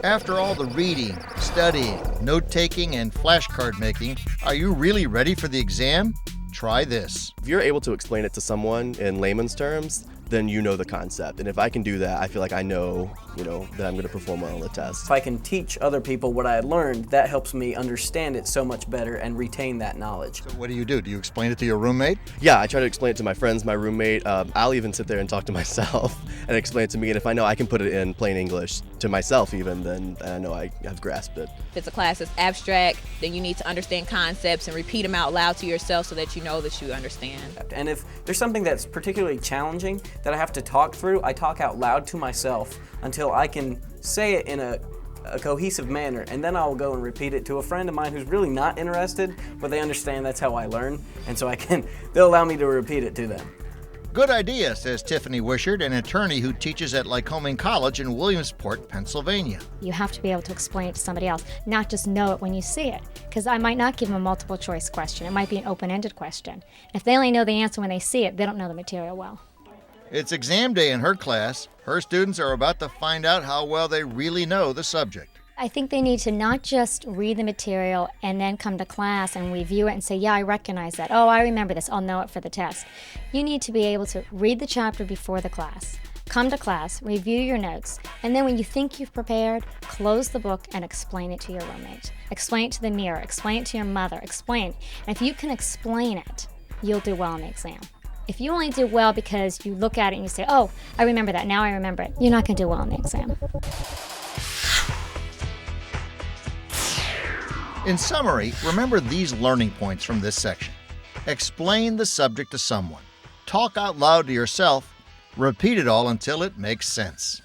After all the reading, studying, note-taking, and flashcard making, are you really ready for the exam? Try this. If you're able to explain it to someone in layman's terms, then you know the concept. And if I can do that, I feel like I know, that I'm going to perform well on the test. If I can teach other people what I had learned, that helps me understand it so much better and retain that knowledge. So what do? Do you explain it to your roommate? Yeah, I try to explain it to my friends, my roommate. I'll even sit there and talk to myself and explain it to me. And if I know I can put it in plain English to myself even, then I know I have grasped it. If it's a class that's abstract, then you need to understand concepts and repeat them out loud to yourself so that you know that you understand. And if there's something that's particularly challenging that I have to talk through, I talk out loud to myself until I can say it in a cohesive manner, and then I'll go and repeat it to a friend of mine who's really not interested, but they understand that's how I learn, and so they'll allow me to repeat it to them. Good idea, says Tiffany Wishart, an attorney who teaches at Lycoming College in Williamsport, Pennsylvania. You have to be able to explain it to somebody else, not just know it when you see it. Because I might not give them a multiple choice question. It might be an open-ended question. If they only know the answer when they see it, they don't know the material well. It's exam day in her class. Her students are about to find out how well they really know the subject. I think they need to not just read the material and then come to class and review it and say, yeah, I recognize that. Oh, I remember this. I'll know it for the test. You need to be able to read the chapter before the class, come to class, review your notes, and then when you think you've prepared, close the book and explain it to your roommate. Explain it to the mirror. Explain it to your mother. Explain. And if you can explain it, you'll do well in the exam. If you only do well because you look at it and you say, oh, I remember that, now I remember it, you're not going to do well in the exam. In summary, remember these learning points from this section. Explain the subject to someone. Talk out loud to yourself. Repeat it all until it makes sense.